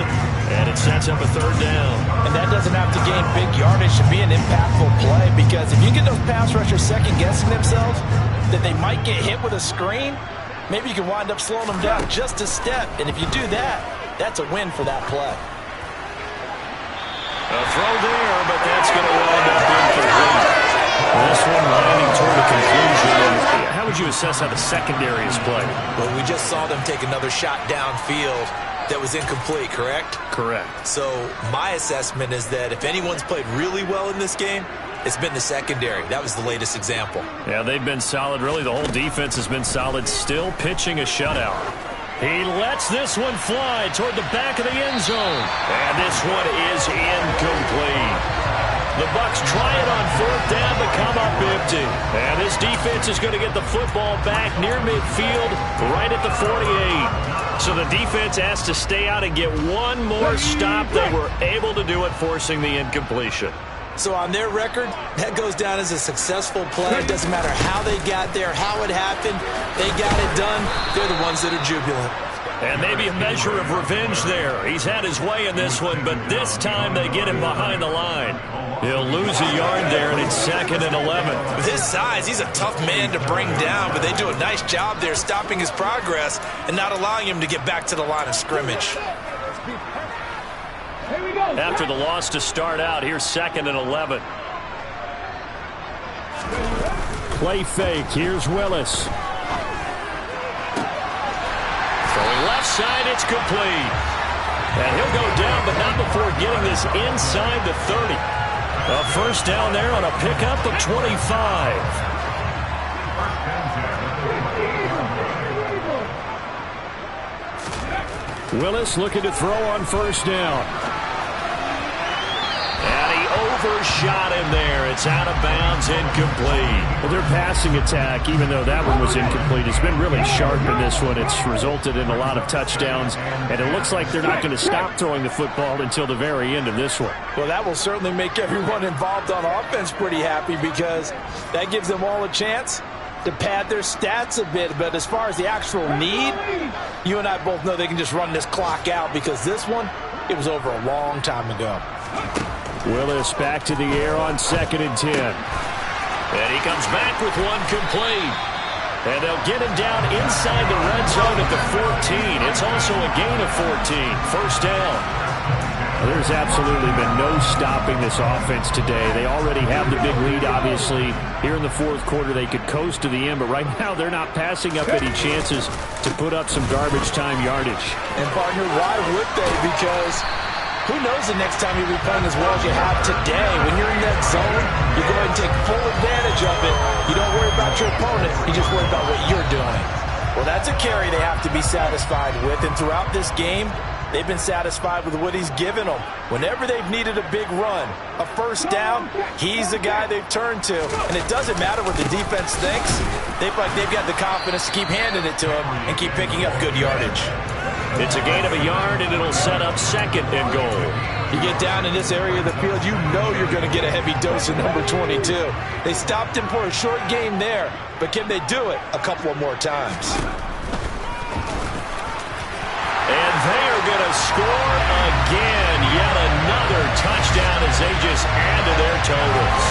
[SPEAKER 2] and it sets up a 3rd down.
[SPEAKER 5] And that doesn't have to gain big yardage to be an impactful play, because if you get those pass rushers second-guessing themselves that they might get hit with a screen, maybe you can wind up slowing them down just a step. And if you do that, that's a win for that play.
[SPEAKER 2] A throw there, but that's going to wind up incomplete. This one landing toward a conclusion. How would you assess how the secondary is played?
[SPEAKER 3] Well, we just saw them take another shot downfield that was incomplete, correct?
[SPEAKER 2] Correct.
[SPEAKER 3] So my assessment is that if anyone's played really well in this game, it's been the secondary. That was the latest example.
[SPEAKER 2] Yeah, they've been solid. Really, the whole defense has been solid. Still pitching a shutout. He lets this one fly toward the back of the end zone. And this one is incomplete. The Bucs try it on 4th down to come up empty. And this defense is going to get the football back near midfield, right at the 48. So the defense has to stay out and get one more stop. They were able to do it, forcing the incompletion.
[SPEAKER 3] So on their record, that goes down as a successful play. It doesn't matter how they got there, how it happened. They got it done. They're the ones that are jubilant.
[SPEAKER 2] And maybe a measure of revenge there. He's had his way in this one, but this time they get him behind the line. He'll lose a yard there, and it's 2nd and 11.
[SPEAKER 3] With his size, he's a tough man to bring down, but they do a nice job there stopping his progress and not allowing him to get back to the line of scrimmage.
[SPEAKER 2] After the loss to start out, here's 2nd and 11. Play fake. Here's Willis. Throwing left side, it's complete. And he'll go down, but not before getting this inside the 30. A 1st down there on a pickup of 25. Willis looking to throw on 1st down. And he overshot him there. It's out of bounds, incomplete. Well, their passing attack, even though that one was incomplete, has been really sharp in this one. It's resulted in a lot of touchdowns, and it looks like they're not going to stop throwing the football until the very end of this one.
[SPEAKER 5] Well, that will certainly make everyone involved on offense pretty happy, because that gives them all a chance to pad their stats a bit. But as far as the actual need, you and I both know they can just run this clock out, because this one, it was over a long time ago.
[SPEAKER 2] Willis back to the air on 2nd and 10. And he comes back with one complete. And they'll get him down inside the red zone at the 14. It's also a gain of 14. 1st down. There's absolutely been no stopping this offense today. They already have the big lead, obviously. Here in the 4th quarter, they could coast to the end, but right now they're not passing up any chances to put up some garbage time yardage.
[SPEAKER 5] And, partner, why would they? Because who knows the next time you'll be playing as well as you have today. When you're in that zone, you go ahead and take full advantage of it. You don't worry about your opponent. You just worry about what you're doing. Well, that's a carry they have to be satisfied with. And throughout this game, they've been satisfied with what he's given them. Whenever they've needed a big run, a 1st down, he's the guy they've turned to. And it doesn't matter what the defense thinks. They've got the confidence to keep handing it to him and keep picking up good yardage.
[SPEAKER 2] It's a gain of a yard, and it'll set up 2nd and goal.
[SPEAKER 5] You get down in this area of the field, you know you're going to get a heavy dose of number 22. They stopped him for a short game there, but can they do it a couple of more times?
[SPEAKER 2] And they are going to score again. Yet another another touchdown as they just add to their totals.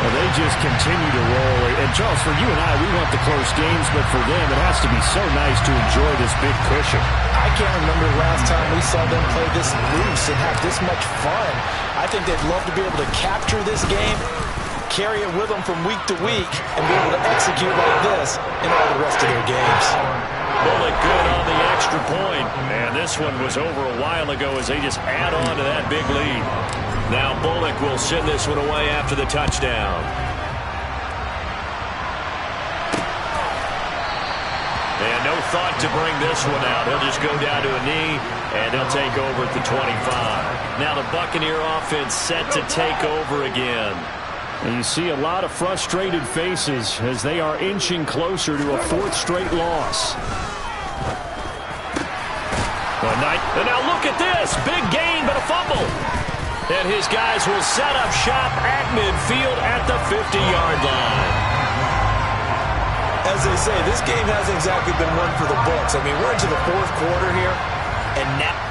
[SPEAKER 6] Well, they just continue to roll. And, Charles, for you and I, we want the close games, but for them, it has to be so nice to enjoy this big cushion.
[SPEAKER 5] I can't remember the last time we saw them play this loose and have this much fun. I think they'd love to be able to capture this game, carry it with them from week to week, and be able to execute like this in all the rest of their games.
[SPEAKER 2] Bullock good on the extra point. And this one was over a while ago as they just add on to that big lead. Now Bullock will send this one away after the touchdown. And no thought to bring this one out. He'll just go down to a knee, and he'll take over at the 25. Now the Buccaneer offense set to take over again.
[SPEAKER 6] And you see a lot of frustrated faces as they are inching closer to a fourth straight loss.
[SPEAKER 2] And now look at this. Big gain, but a fumble. And his guys will set up shop at midfield at the 50-yard line.
[SPEAKER 3] As they say, this game hasn't exactly been one for the books. I mean, we're into the fourth quarter here, and now...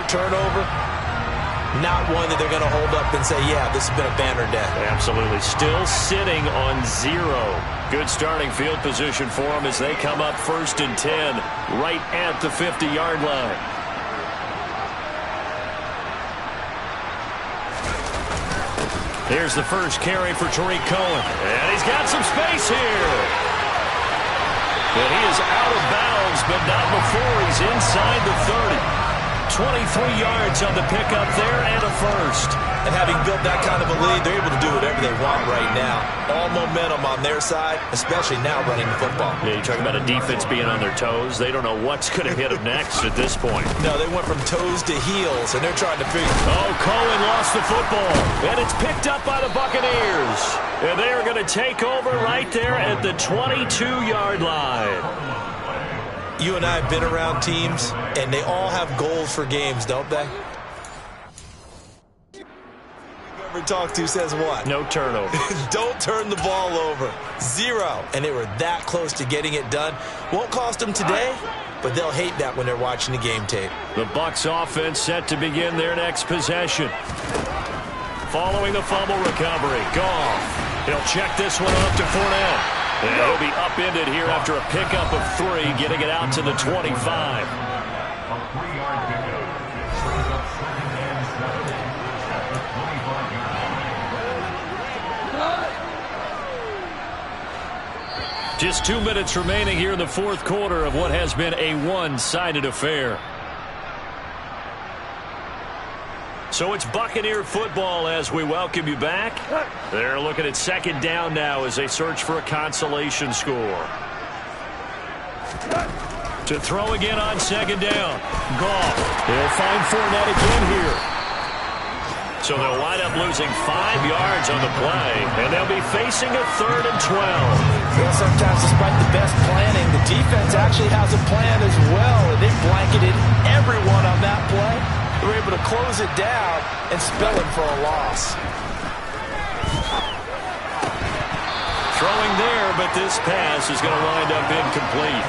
[SPEAKER 3] turnover, not one that they're going to hold up and say, yeah, this has been a banner day.
[SPEAKER 2] Absolutely. Still sitting on 0. Good starting field position for them as they come up 1st and 10 right at the 50-yard line. Here's the first carry for Tariq Cohen. And he's got some space here. And he is out of bounds, but not before he's inside the 30. 23 yards on the pickup there and a first.
[SPEAKER 3] And having built that kind of a lead, they're able to do whatever they want right now. All momentum on their side, especially now running the football.
[SPEAKER 2] Yeah, you're talking about a defense being on their toes. They don't know what's going to hit them next at this point.
[SPEAKER 3] No, they went from toes to heels, and they're trying to figure...
[SPEAKER 2] Oh, Cohen lost the football, and it's picked up by the Buccaneers. And they are going to take over right there at the 22-yard line.
[SPEAKER 3] You and I have been around teams, and they all have goals for games, don't they? Whoever talked to says what?
[SPEAKER 2] No turnover.
[SPEAKER 3] Don't turn the ball over. 0. And they were that close to getting it done. Won't cost them today, but they'll hate that when they're watching the game tape.
[SPEAKER 2] The Bucs offense set to begin their next possession. Following the fumble recovery, Goff. He'll check this one up to Fournette. And he'll be upended here after a pickup of 3, getting it out to the 25. Just 2 minutes remaining here in the fourth quarter of what has been a one-sided affair. So it's Buccaneer football as we welcome you back. They're looking at 2nd down now as they search for a consolation score. To throw again on 2nd down. Goff. They'll find Fournette again here. So they'll wind up losing 5 yards on the play, and they'll be facing a 3rd and 12.
[SPEAKER 5] Well, sometimes despite the best planning, the defense actually has a plan as well, and they blanketed everyone on that play. They were able to close it down and spell it for a loss.
[SPEAKER 2] Throwing there, but this pass is going to wind up incomplete.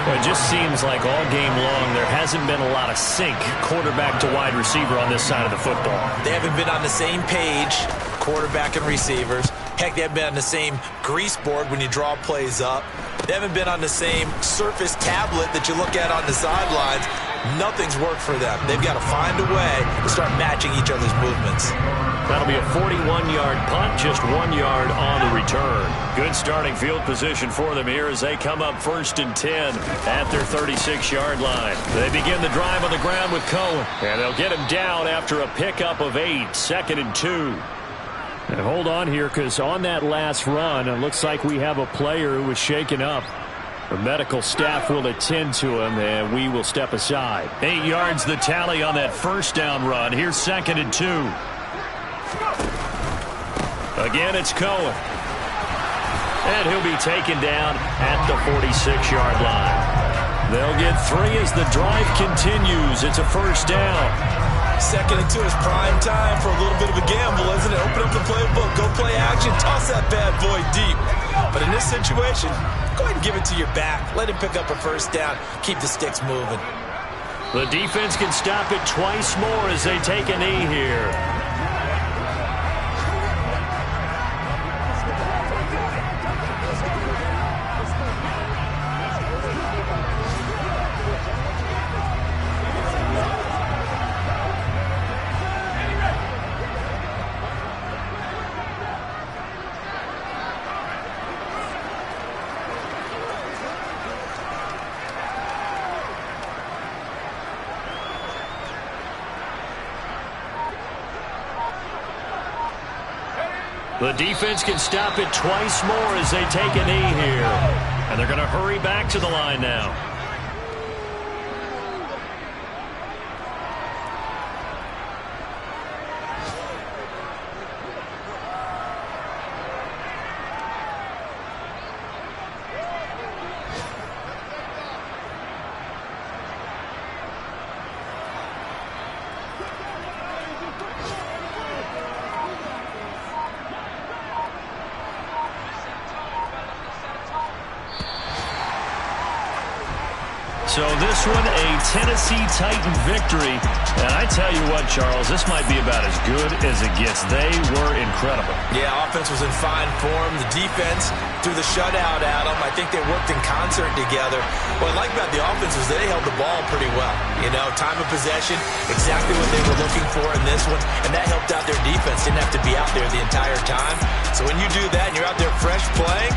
[SPEAKER 2] Well, it just seems like all game long there hasn't been a lot of sync quarterback to wide receiver on this side of the football.
[SPEAKER 3] They haven't been on the same page, quarterback and receivers. Heck, they haven't been on the same grease board when you draw plays up. They haven't been on the same surface tablet that you look at on the sidelines. Nothing's worked for them. They've got to find a way to start matching each other's movements.
[SPEAKER 2] That'll be a 41-yard punt, just 1 yard on the return. Good starting field position for them here as they come up 1st and 10 at their 36-yard line. They begin the drive on the ground with Cohen, and they'll get him down after a pickup of 8, 2nd and 2. And hold on here, because on that last run, it looks like we have a player who was shaken up. The medical staff will attend to him, and we will step aside. 8 yards the tally on that first down run. Here's 2nd and 2. Again, it's Cohen. And he'll be taken down at the 46-yard line. They'll get 3 as the drive continues. It's a first down.
[SPEAKER 3] 2nd and 2 is prime time for a little bit of a gamble, isn't it? Open up the playbook, go play action, toss that bad boy deep. But in this situation, go ahead and give it to your back. Let him pick up a first down. Keep the sticks moving.
[SPEAKER 2] The defense can stop it twice more as they take a knee here. The defense can stop it twice more as they take a knee here. And they're going to hurry back to the line now. So this one, a Tennessee Titan victory. And I tell you what, Charles, this might be about as good as it gets. They were incredible.
[SPEAKER 3] Yeah, offense was in fine form. The defense threw the shutout at them. I think they worked in concert together. What I like about the offense was they held the ball pretty well. You know, time of possession, exactly what they were looking for in this one. And that helped out their defense. Didn't have to be out there the entire time. So when you do that and you're out there fresh playing,